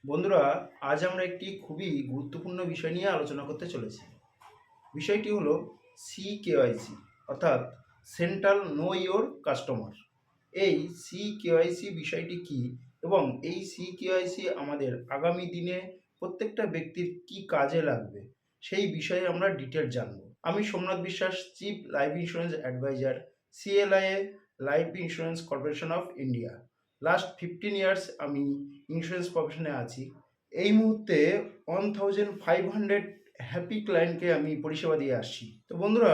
বন্ধুরা, আজ আমরা একটি খুবই গুরুত্বপূর্ণ বিষয় নিয়ে আলোচনা করতে চলেছি। বিষয়টি হলো সিকেওয়াইসি, অর্থাৎ সেন্ট্রাল নো ইওর কাস্টমার। এই সিকেওয়াইসি বিষয়টি কি এবং এই সিকেওয়াইসি আমাদের আগামী দিনে প্রত্যেকটা ব্যক্তির কি কাজে লাগবে সেই বিষয়ে আমরা ডিটেল জানব। আমি Somnath Biswas, chief life insurance advisor, CLIA life insurance corporation of India. Last 15 years আমি ইন্স্যুরেন্স প্রফেশনে আছি। এই মুহূর্তে 1500 হ্যাপি ক্লায়েন্টকে আমি পরিষেবা দিয়ে আসছি। তো বন্ধুরা,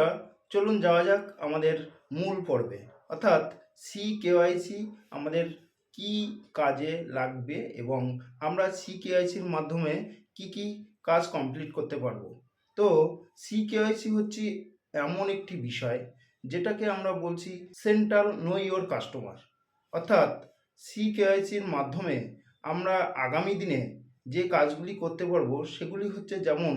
চলুন যাওয়া যাক আমাদের মূল পর্বে, অর্থাৎ সিকেওয়াইসি আমাদের কি কাজে লাগবে এবং আমরা সিকেওয়াইসির মাধ্যমে কি কি কাজ কমপ্লিট করতে পারবো। তো সিকেওয়াইসি হচ্ছে এমন একটি বিষয় যেটাকে আমরা বলছি সেন্ট্রাল নো ইওর কাস্টমার। অর্থাৎ সিকেওয়াইসির মাধ্যমে আমরা আগামী দিনে যে কাজগুলি করতে পারবো সেগুলি হচ্ছে যেমন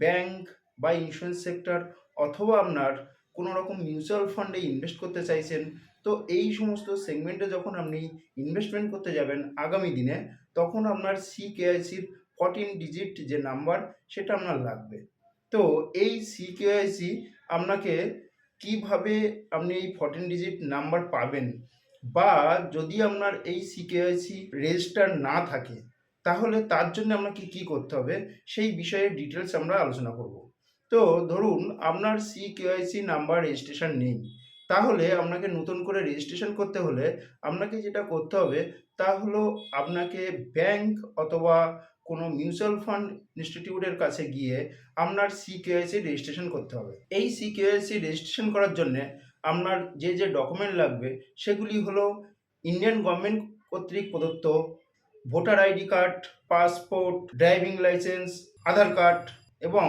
ব্যাংক বা ইন্স্যুরেন্স সেক্টর, অথবা আপনার কোনো রকম মিউচুয়াল ফান্ডে ইনভেস্ট করতে চাইছেন। তো এই সমস্ত সেগমেন্টে যখন আপনি ইনভেস্টমেন্ট করতে যাবেন আগামী দিনে, তখন আপনার সিকেওয়াইসির 14 ডিজিট যে নাম্বার সেটা আপনার লাগবে। তো এই সিকেওয়াইসি আপনাকে কিভাবে আপনি এই 14 ডিজিট নাম্বার পাবেন, বা যদি আপনার এই সিকেওয়াইসি রেজিস্টার না থাকে তাহলে তার জন্য আপনাকে কি করতে হবে সেই বিষয়ে ডিটেলস আমরা আলোচনা করব। তো ধরুন আপনার সিকেওয়াইসি নাম্বার রেজিস্ট্রেশন নেই, তাহলে আপনাকে নতুন করে রেজিস্ট্রেশন করতে হলে আপনাকে যেটা করতে হবে তা হলো আপনাকে ব্যাংক অথবা কোনো মিউচুয়াল ফান্ড ইনস্টিটিউটের কাছে গিয়ে আপনার সিকেওয়াইসি রেজিস্ট্রেশন করতে হবে। এই সিকেওয়াইসি রেজিস্ট্রেশন করার জন্যে আপনার যে যে ডকুমেন্ট লাগবে সেগুলি হলো ইন্ডিয়ান গভর্নমেন্ট কর্তৃক প্রদত্ত voter ID card, passport, driving licence, Aadhaar card, এবং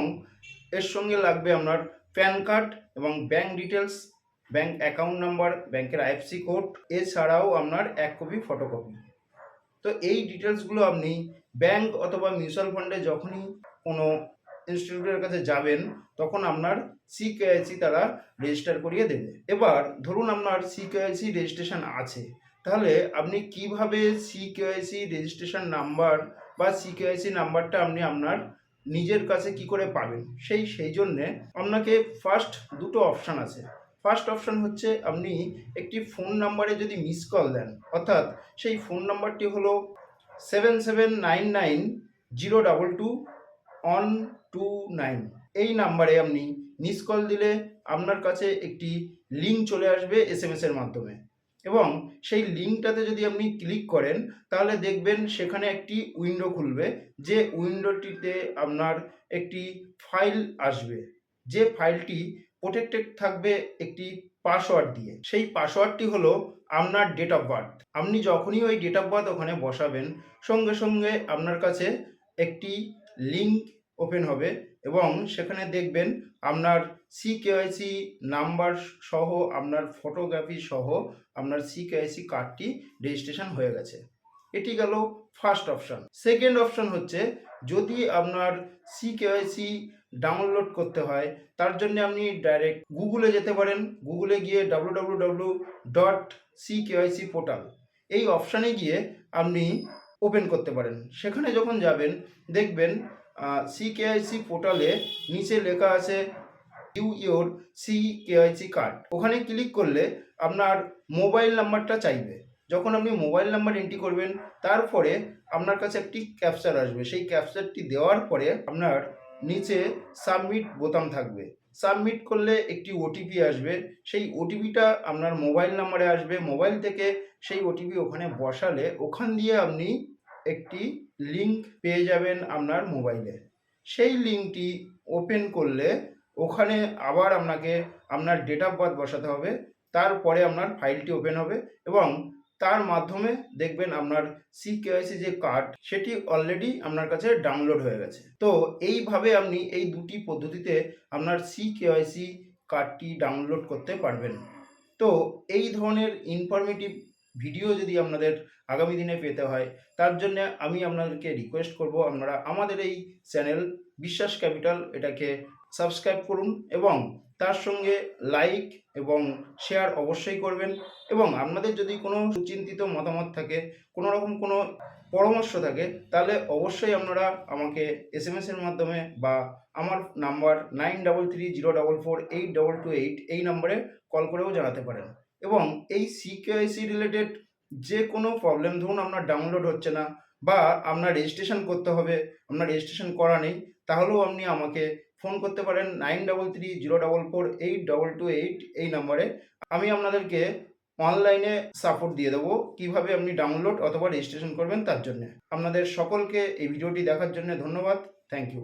এর সঙ্গে লাগবে আপনার প্যান কার্ড এবং bank details, bank account number, ব্যাংকের আইএফসি কোড, এছাড়াও আপনার 1 কপি ফটোকপি। তো এই ডিটেলসগুলো আপনি ব্যাংক অথবা মিউচুয়াল ফান্ডে যখনই কোনো ইনস্টিটিউটের কাছে যাবেন তখন আপনার সিকেওয়াইসি তারা রেজিস্টার করিয়ে দেবে। এবার ধরুন আপনার সিকেওয়াইসি রেজিস্ট্রেশন আছে, তাহলে আপনি কিভাবে সিকেওয়াইসি রেজিস্ট্রেশন নাম্বার বা সিকেওয়াইসি নাম্বারটা আপনি আপনার নিজের কাছে কি করে পাবেন সেই জন্যে আপনাকে ফার্স্ট দুটো অপশান আছে। ফার্স্ট অপশান হচ্ছে আপনি একটি ফোন নাম্বারে যদি মিস কল দেন, অর্থাৎ সেই ফোন নাম্বারটি হলো 7799022129। এই নাম্বারে আপনি মিস কল দিলে আপনার কাছে একটি লিঙ্ক চলে আসবে এসএমএস এর মাধ্যমে, এবং সেই লিঙ্কটাতে যদি আপনি ক্লিক করেন তাহলে দেখবেন সেখানে একটি উইন্ডো খুলবে। যে উইন্ডোটিতে আপনার একটি ফাইল আসবে, যে ফাইলটি প্রোটেক্টেড থাকবে একটি পাসওয়ার্ড দিয়ে। সেই পাসওয়ার্ডটি হলো আপনার ডেট অফ বার্থ। আপনি যখনই ওই ডেট অফ বার্থ ওখানে বসাবেন সঙ্গে সঙ্গে আপনার কাছে একটি লিঙ্ক ওপেন হবে, এবং সেখানে দেখবেন আপনার সিকেওয়াইসি নাম্বার সহ আপনার ফটোগ্রাফি সহ আপনার সিকেওয়াইসি কার্ডটি রেজিস্ট্রেশন হয়ে গেছে। এটি গেল ফার্স্ট অপশন। সেকেন্ড অপশন হচ্ছে যদি আপনার সিকেওয়াইসি ডাউনলোড করতে হয় তার জন্য আপনি ডাইরেক্ট গুগলে যেতে পারেন। গুগলে গিয়ে www.ckycportal এই অপশানে গিয়ে আপনি ওপেন করতে পারেন। সেখানে যখন যাবেন দেখবেন সিকেআইসি পোর্টালে নিচে লেখা আছে ইউ ইওর সিকেআইসি কার্ড। ওখানে ক্লিক করলে আপনার মোবাইল নাম্বারটা চাইবে। যখন আপনি মোবাইল নাম্বার এন্ট্রি করবেন তারপরে আপনার কাছে একটি ক্যাপচার আসবে। সেই ক্যাপচারটি দেওয়ার পরে আপনার নিচে সাবমিট বোতাম থাকবে। সাবমিট করলে একটি ওটিপি আসবে। সেই ওটিপিটা আপনার মোবাইল নাম্বারে আসবে। মোবাইল থেকে সেই ওটিপি ওখানে বসালে ওখান দিয়ে আপনি একটি লিঙ্ক পেয়ে যাবেন আপনার মোবাইলে। সেই লিঙ্কটি ওপেন করলে ওখানে আবার আপনাকে আপনার ডেট অফ বার্থ বসাতে হবে। তারপরে আপনার ফাইলটি ওপেন হবে এবং তার মাধ্যমে দেখবেন আপনার সিকেআইসি যে কার্ড সেটি অলরেডি আপনার কাছে ডাউনলোড হয়ে গেছে। তো এইভাবে আপনি এই দুটি পদ্ধতিতে আপনার সিকেআইসি কার্ডটি ডাউনলোড করতে পারবেন। তো এই ধরনের ইনফরমেটিভ ভিডিও যদি আপনাদের আগামী দিনে পেতে হয় তার জন্য আমি আপনাদেরকে রিকোয়েস্ট করব আপনারা আমাদের এই চ্যানেল বিশ্বাস ক্যাপিটাল এটাকে সাবস্ক্রাইব করুন এবং তার সঙ্গে লাইক এবং শেয়ার অবশ্যই করবেন। এবং আপনাদের যদি কোনো সুচিন্তিত মতামত থাকে, কোনো রকম কোনো পরামর্শ থাকে, তাহলে অবশ্যই আপনারা আমাকে এসএমএসের মাধ্যমে বা আমার নাম্বার 9330448228 এই নম্বরে কল করেও জানাতে পারেন। এবং এই সিকেওয়াইসি রিলেটেড যে কোনো প্রবলেম, ধরুন আপনার ডাউনলোড হচ্ছে না বা আপনার রেজিস্ট্রেশন করতে হবে, আপনার রেজিস্ট্রেশন করা নেই, তাহলেও আপনি আমাকে ফোন করতে পারেন 9330448228 এই নম্বরে। আমি আপনাদেরকে অনলাইনে সাপোর্ট দিয়ে দেবো কিভাবে আপনি ডাউনলোড অথবা রেজিস্ট্রেশন করবেন তার জন্য। আপনাদের সকলকে এই ভিডিওটি দেখার জন্য ধন্যবাদ। Thank you.